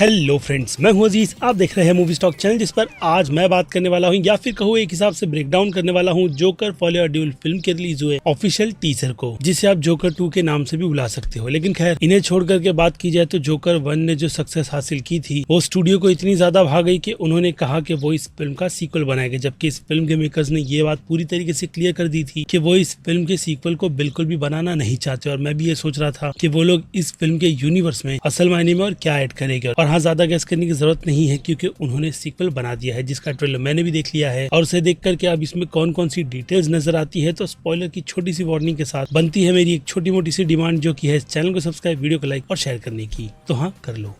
Hello friends, मैं हूं अजीज। आप देख रहे हैं मूवी स्टॉक चैनल, जिस पर आज मैं बात करने वाला हूं या फिर कहूँ एक हिसाब से ब्रेक डाउन करने वाला हूं जोकर फॉलो ड्यूल फिल्म के रिलीज हुए ऑफिशियल टीजर को, जिसे आप जोकर 2 के नाम से भी बुला सकते हो। लेकिन खैर, इन्हें छोड़ करके बात की जाए तो जोकर 1 ने जो सक्सेस हासिल की थी वो स्टूडियो को इतनी ज्यादा भा गई कि उन्होंने कहा कि वो इस फिल्म का सीक्वल बनाएंगे, जबकि इस फिल्म के मेकर्स ने ये बात पूरी तरीके से क्लियर कर दी थी कि वो इस फिल्म के सीक्वल को बिल्कुल भी बनाना नहीं चाहते। और मैं भी ये सोच रहा था कि वो लोग इस फिल्म के यूनिवर्स में असल मायने में और क्या ऐड करेंगे। और हाँ, ज्यादा गैस करने की जरूरत नहीं है क्योंकि उन्होंने सीक्वल बना दिया है, जिसका ट्रेलर मैंने भी देख लिया है। और उसे देख करके अब इसमें कौन कौन सी डिटेल्स नजर आती है, तो स्पॉइलर की छोटी सी वार्निंग के साथ बनती है मेरी एक छोटी मोटी सी डिमांड, जो की है इस चैनल को सब्सक्राइब, वीडियो को लाइक और शेयर करने की। तो हाँ, कर लो।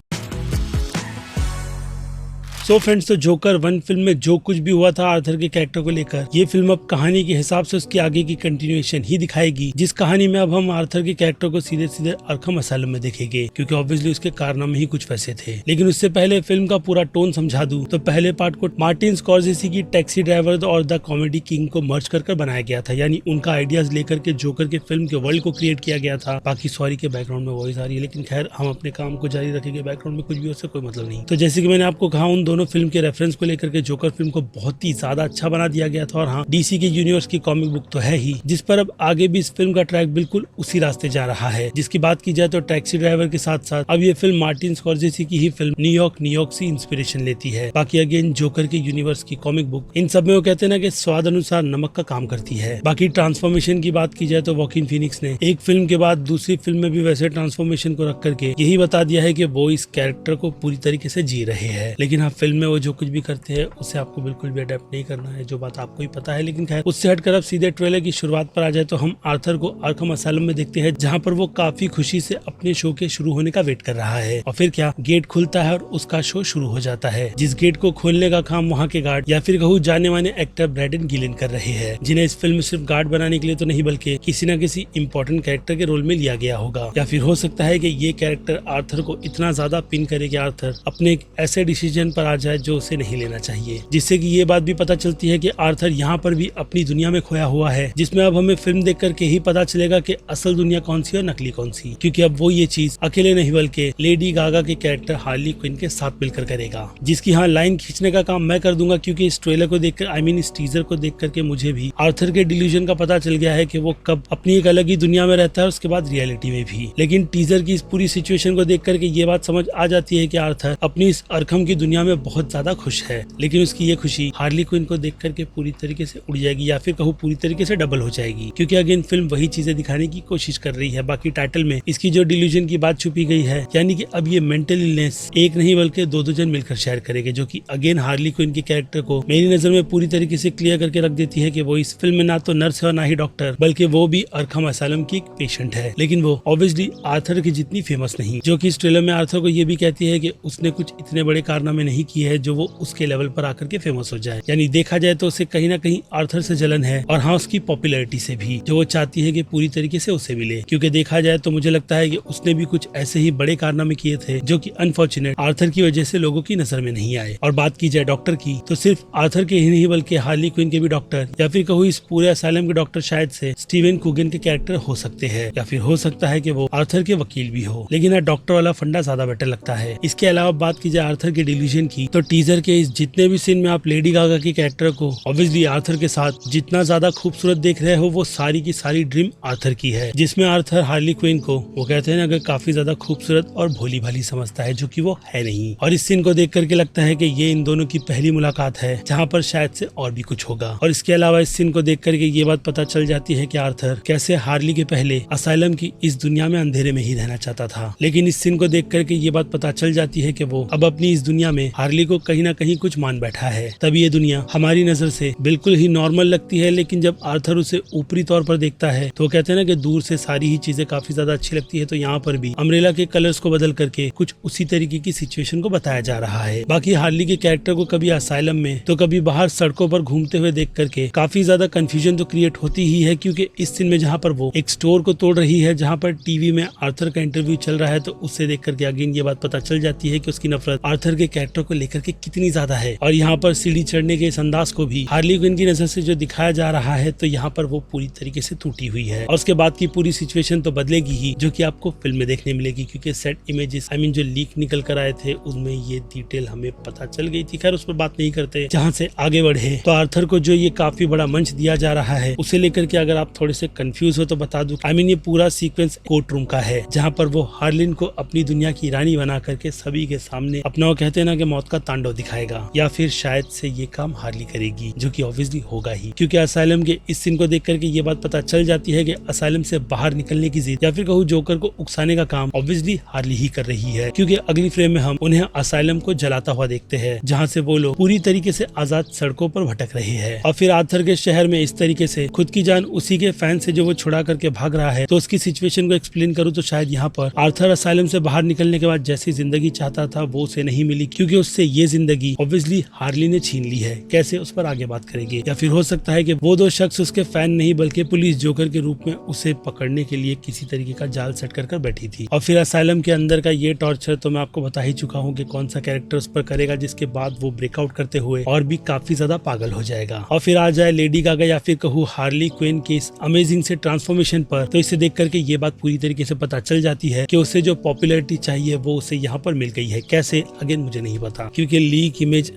सो फ्रेंड्स, तो जोकर 1 फिल्म में जो कुछ भी हुआ था आर्थर के कैरेक्टर को लेकर, ये फिल्म अब कहानी के हिसाब से उसकी आगे की कंटिन्यूएशन ही दिखाएगी, जिस कहानी में अब हम आर्थर के कैरेक्टर को सीधे सीधे अरखम असाइलम में देखेंगे, क्योंकि ऑब्वियसली उसके कारनामे ही कुछ वैसे थे। लेकिन उससे पहले फिल्म का पूरा टोन समझा दूं तो पहले पार्ट को मार्टिन स्कॉर्सेज़ी की टैक्सी ड्राइवर और द कॉमेडी किंग को मर्ज कर बनाया गया था, यानी उनका आइडियाज लेकर के जोकर के फिल्म के वर्ल्ड को क्रिएट किया गया था। बाकी सॉरी के बैकग्राउंड में वॉइस आ रही है, लेकिन खैर हम अपने काम को जारी रखेंगे, बैकग्राउंड में कुछ भी उससे कोई मतलब नहीं। तो जैसे कि मैंने आपको कहा, उन दोनों फिल्म के रेफरेंस को लेकर के जोकर फिल्म को बहुत ही ज्यादा अच्छा बना दिया गया था। और हाँ, डीसी के यूनिवर्स की कॉमिक बुक तो है ही, जिस पर अब आगे भी इस फिल्म का ट्रैक बिल्कुल उसी रास्ते जा रहा है। जिसकी बात की जाए तो टैक्सी ड्राइवर के साथ साथ अब ये फिल्म मार्टिन स्कॉर्सेज़ी की ही फिल्म न्यूयॉर्क से इंस्पिरेशन लेती है। बाकी अगेन जोकर के यूनिवर्स की कॉमिक बुक, इन सब में वो कहते हैं ना कि स्वाद अनुसार नमक का काम करती है। बाकी ट्रांसफॉर्मेशन की बात की जाए तो वॉकिन फीनिक्स ने एक फिल्म के बाद दूसरी फिल्म में भी वैसे ट्रांसफॉर्मेशन को रख करके यही बता दिया है कि वो इस कैरेक्टर को पूरी तरीके से जी रहे हैं। लेकिन हाँ, फिल्म में वो जो कुछ भी करते हैं उसे आपको बिल्कुल भी अडेप्ट नहीं करना है, जो बात आपको ही पता है। लेकिन खैर, उससे हटकर अब सीधे ट्रेलर की शुरुआत पर आ जाए तो हम आर्थर को अरखम असाइलम में देखते हैं, जहां पर वो काफी खुशी से अपने शो के शुरू होने का वेट कर रहा है। और फिर क्या, गेट खुलता है और उसका शो शुरू हो जाता है, जिस गेट को खोलने का काम वहाँ के गार्ड या फिर कहूँ जाने माने एक्टर ब्रैडन गिलिन कर रहे हैं, जिन्हें इस फिल्म में सिर्फ गार्ड बनाने के लिए तो नहीं बल्कि किसी न किसी इंपॉर्टेंट कैरेक्टर के रोल में लिया गया होगा। या फिर हो सकता है कि ये कैरेक्टर आर्थर को इतना ज्यादा पिन करे कि आर्थर अपने एक ऐसे डिसीजन पर आ जाए जो उसे नहीं लेना चाहिए, जिससे कि ये बात भी पता चलती है कि आर्थर यहाँ पर भी अपनी दुनिया में खोया हुआ है, जिसमें अब हमें फिल्म देख करके ही पता चलेगा कि असल दुनिया कौन सी और नकली कौन सी, क्योंकि अब वो ये चीज अकेले नहीं बल्कि लेडी गागा के कैरेक्टर हार्ली क्विन के साथ मिलकर करेगा, जिसकी हाँ लाइन खींचने का काम मैं कर दूंगा, क्योंकि इस ट्रेलर को देखकर इस टीजर को देख करके मुझे भी आर्थर के डिल्यूजन का पता चल गया है कि वो कब अपनी एक अलग ही दुनिया में रहता है, उसके बाद रियलिटी में भी। लेकिन टीजर की इस पूरी सिचुएशन को देख करके ये बात समझ आ जाती है कि आर्थर अपनी इस अरखम की दुनिया में बहुत ज्यादा खुश है, लेकिन उसकी ये खुशी हार्ली क्विन को देख करके पूरी तरीके से उड़ जाएगी, या फिर कहूँ पूरी तरीके से डबल हो जाएगी, क्योंकि अगेन फिल्म वही चीजें दिखाने की कोशिश कर रही है। बाकी टाइटल में इसकी जो डिल्यूजन की बात छुपी गई है, यानी कि अब ये मेंटल इलनेस एक नहीं बल्कि दो जन मिलकर शेयर करेंगे, जो कि अगेन हार्ली क्विन के कैरेक्टर को मेरी नजर में पूरी तरीके से क्लियर करके रख देती है कि वो इस फिल्म में ना तो नर्स है और ना ही डॉक्टर, बल्कि वो भी अरखम असाइलम की एक पेशेंट है। लेकिन वो ऑब्वियसली आर्थर की जितनी फेमस नहीं, जो कि इस ट्रेलर में आर्थर को ये भी कहती है कि उसने कुछ इतने बड़े कारनामे नहीं किए हैं जो वो उसके लेवल पर आकर के फेमस हो जाए। यानी देखा जाए तो उसे कहीं ना कहीं आर्थर से जलन है, और हाँ, उसकी पॉपुलैरिटी से भी, जो वो चाहती है कि पूरी तरीके से उसे मिले। क्योंकि देखा जाए तो मुझे लगता है कि उसने भी कुछ ऐसे ही बड़े कारनामे किए थे जो कि अनफॉर्चुनेट आर्थर की वजह से लोगों की नजर में नहीं आए। और बात की जाए डॉक्टर की, तो सिर्फ आर्थर के ही नहीं बल्कि हार्ली क्विन के भी डॉक्टर, या फिर कहूँ इस पूरे असाइलम के डॉक्टर शायद से स्टीवन कुगन के कैरेक्टर हो सकते हैं, या फिर हो सकता है कि वो आर्थर के वकील भी हो। लेकिन डॉक्टर वाला फंडा ज्यादा बेटर लगता है। इसके अलावा बात की जाए आर्थर के डिल्यूजन की, तो टीजर के इस जितने भी सीन में आप लेडी गागा की कैरेक्टर को ऑब्वियसली आर्थर के साथ जितना ज्यादा खूबसूरत देख रहे हो, वो सारी की सारी ड्रीम आर्थर की है, जिसमें आर्थर हार्ली क्विन को वो कहते हैं ना, अगर काफी ज्यादा खूबसूरत और भोली भाली समझता है, जो कि वो है नहीं। और इस सीन को देख करके लगता है कि ये इन दोनों की पहली मुलाकात है, जहाँ पर शायद से और भी कुछ होगा। और इसके अलावा इस सीन को देख करके ये बात पता चल जाती है कि आर्थर कैसे हार्ली के पहले असाइलम की इस दुनिया में अंधेरे में ही रहना चाहता था। लेकिन इस सीन को देख करके ये बात पता चल जाती है कि वो अब अपनी इस दुनिया में हार्ली को कहीं ना कहीं कुछ मान बैठा है। तभी ये दुनिया हमारी नजर से बिल्कुल ही नॉर्मल लगती है, लेकिन जब आर्थर उसे ऊपरी तौर पर देखता है तो कहते हैं ना कि दूर से सारी ही चीजें काफी ज्यादा अच्छी लगती है। तो यहाँ पर भी अम्ब्रेला के कलर्स को बदल करके कुछ उसी तरीके की सिचुएशन को बताया जा रहा है। बाकी हार्ली के कैरेक्टर को कभी असाइलम में तो कभी बाहर सड़कों पर घूमते हुए देख करके काफी ज्यादा कंफ्यूजन तो क्रिएट होती ही है, क्योंकि इस सीन में जहाँ पर वो एक स्टोर को तोड़ रही है, जहाँ पर टीवी में आर्थर का इंटरव्यू चल रहा है, तो उससे देख करके अगेन ये बात पता चल जाती है कि उसकी नफरत आर्थर के कैरेक्टर को लेकर के कितनी ज्यादा है। और यहाँ पर सीढ़ी चढ़ने के इस अंदाज को भी हार्ली क्विन की नजर से जो दिखाया जा रहा है तो यहाँ पर वो पूरी तरीके से टूटी हुई है। और उसके बाद की पूरी सिचुएशन तो बदलेगी ही, जो कि आपको फिल्म में देखने मिलेगी, क्योंकि सेट इमेजेस जो लीक निकल कर आए थे उनमें ये डिटेल हमें पता चल गई थी। खैर उस पर बात नहीं करते। जहाँ से आगे बढ़े तो आर्थर को जो ये काफी बड़ा मंच दिया जा रहा है उसे लेकर के अगर आप थोड़े से कंफ्यूज हो तो बता दूं, ये पूरा सीक्वेंस कोर्ट रूम का है, जहाँ पर वो हार्लिन को अपनी दुनिया की रानी बना करके सभी के सामने अपना, वो कहते हैं ना कि मौत का तांडव दिखाएगा, या फिर शायद से ये काम हार्ली करेगी, जो कि ऑब्वियसली होगा ही, क्योंकि असाइलम के इस सीन को देख करके ये बात पता चल जाती है कि असाइलम से बाहर निकलने की जिद या फिर कहूँ जोकर को उकसाने का काम ऑब्वियसली हार्ली ही कर रही है, क्योंकि अगली फ्रेम में हम उन्हें असाइलम को जलाता हुआ देखते हैं, जहाँ से वो लोग पूरी तरीके से आजाद सड़कों पर भटक रहे हैं। और फिर आर्थर के शहर में इस तरीके से खुद की जान उसी के फैन से जो वो छुड़ा करके भाग रहा है, तो उसकी सिचुएशन को एक्सप्लेन करूँ तो शायद यहाँ पर आर्थर असाइलम से बाहर निकलने के बाद जैसी जिंदगी चाहता था वो उसे नहीं मिली, क्योंकि उससे ये जिंदगी ऑब्वियसली हार्ली ने छीन ली है। कैसे, उस पर आगे बात करेंगे। या फिर हो सकता है कि वो दो शख्स उसके फैन नहीं बल्कि पुलिस जोकर के रूप में उसे पकड़ने के लिए किसी तरीके का जाल सेट कर बैठी थी। और फिर असाइलम के अंदर का ये टॉर्चर तो मैं आपको बता ही चुका हूँ कि कौन सा कैरेक्टर उस पर करेगा, जिसके बाद वो ब्रेकआउट करते हुए और भी काफी ज्यादा पागल हो जाएगा। और फिर आ जाए लेडी गागा या फिर कहूँ हार्ली क्विन के इस अमेजिंग से ट्रांसफॉर्मेशन पर, तो इसे देख करके ये बात पूरी तरीके से पता चल जाती है कि उसे जो पॉपुलैरिटी चाहिए वो उसे यहाँ पर मिल गई है। कैसे, अगेन मुझे नहीं पता, क्योंकि लीक इमेज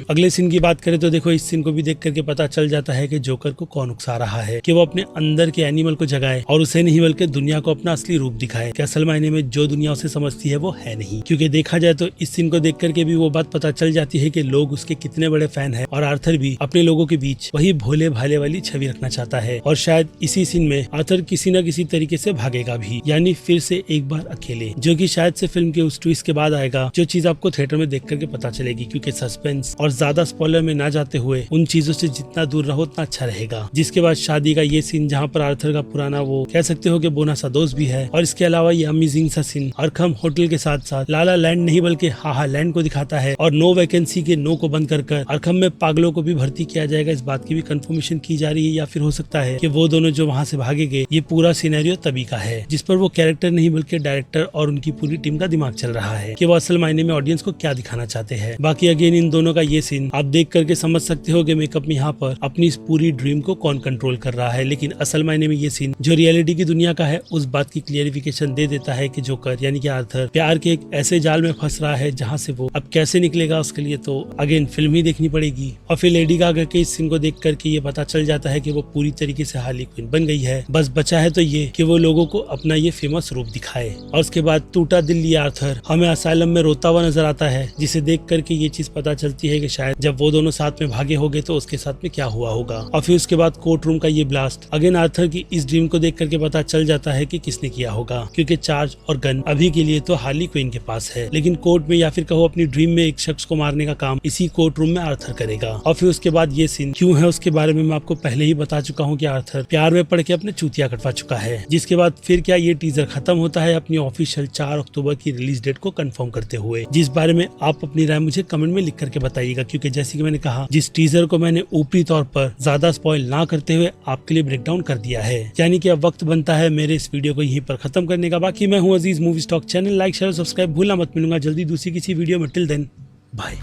अगले सीन की बात करें तो देखो इस सीन को भी देख करके पता चल जाता है कि जोकर को कौन उकसा रहा है, कि वो अपने अंदर के एनिमल को जगाए और उसे नहीं बल्कि दुनिया को अपना असली रूप दिखाए, कि असल मायने में जो दुनिया उसे समझती है वो है नहीं। क्योंकि देखा जाए तो इस सीन को देख करके भी वो बात पता चल जाती है कि लोग उसके कितने बड़े फैन हैं, और आर्थर भी अपने लोगों के बीच वही भोले भाले वाली छवि रखना चाहता है। और शायद इसी सीन में आर्थर किसी न किसी तरीके से भागेगा भी, यानी फिर से एक बार अकेले, जो कि शायद से फिल्म के उस ट्विस्ट के बाद आएगा, जो चीज आपको थिएटर में देख करके पता चलेगी। क्योंकि सस्पेंस और ज्यादा स्पॉइलर में ना जाते हुए उन चीजों से जितना दूर रहो उतना अच्छा रहेगा। जिसके बाद शादी का ये सीन, जहाँ पर आर्थर का पुराना वो कह सकते हो कि बोना सा दोस्त भी है, और इसके अलावा ये अमेजिंग सा सीन अरखम होटल के साथ साथ लाला लैंड नहीं बल्कि हाहा लैंड को दिखाता है, और नो वैकेंसी के नो को बंद कर अरखम में पागलों को भी भर्ती किया जाएगा, इस बात की भी कंफर्मेशन की जा रही है। या फिर हो सकता है कि वो दोनों जो वहाँ से भागेंगे, ये पूरा सिनेरियो तभी का है, जिस पर वो कैरेक्टर नहीं बल्कि डायरेक्टर और उनकी पूरी टीम का दिमाग चल रहा है कि वो असल मायने में ऑडियंस को क्या दिखाना चाहते हैं। बाकी अगेन इन दोनों का ये सीन आप देख करके समझ सकते हो कि मेकअप में यहाँ पर अपनी इस पूरी ड्रीम को कौन कंट्रोल कर रहा है, लेकिन असल मायने में ये सीन जो रियलिटी की दुनिया का है उस बात की क्लियरिफिकेशन दे देता है कि जोकर यानी कि आर्थर प्यार के एक ऐसे जाल में फंस रहा है जहाँ से वो अब कैसे निकलेगा उसके लिए तो अगेन फिल्म ही देखनी पड़ेगी। और फिर लेडी गागा के इस सीन को देख करके ये पता चल जाता है कि वो पूरी तरीके से हार्ली क्विन बन गई है, बस बचा है तो ये कि वो लोगों को अपना ये फेमस रूप दिखाए। और उसके बाद टूटा दिल लिया आर्थर हमें असाइलम में रोता हुआ नजर आता है, जिसे देख करके ये चीज पता चलती है कि शायद जब वो दोनों साथ में भागे होंगे तो उसके साथ में क्या हुआ होगा। और फिर उसके बाद कोर्ट रूम का ये ब्लास्ट अगेन आर्थर की इस ड्रीम को देख करके पता चल जाता है कि किसने किया होगा, क्योंकि चार्ज और गन अभी के लिए तो हार्ली क्विन के पास है, लेकिन कोर्ट में या फिर कहो अपनी ड्रीम में एक शख्स को मारने का काम इसी कोर्ट रूम में आर्थर करेगा। और फिर उसके बाद ये सीन क्यों है उसके बारे में मैं आपको पहले ही बता चुका हूँ कि आर्थर प्यार में पड़ के अपने चूतिया कटवा चुका है। जिसके बाद फिर क्या ये टीजर खत्म होता है अपनी ऑफिशियल 4 अक्टूबर की रिलीज डेट को कंफर्म करते हुए, जिस बारे में आप अपनी राय मुझे कमेंट में लिख करके बताइएगा, क्योंकि जैसे कि मैंने कहा जिस टीजर को मैंने ऊपरी तौर पर ज्यादा स्पॉइल ना करते हुए आपके लिए ब्रेक डाउन कर दिया है, यानी कि अब वक्त बनता है मेरे इस वीडियो को यहीं पर खत्म करने का। बाकी मैं हूँ Aziz movie stock, channel like share subscribe भूलना मत। मिलूंगा जल्दी दूसरी किसी वीडियो में, till then bye.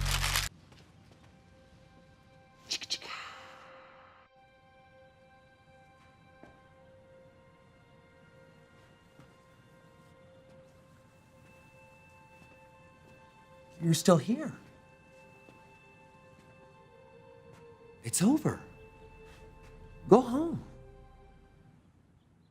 You're still here. It's over. Go home.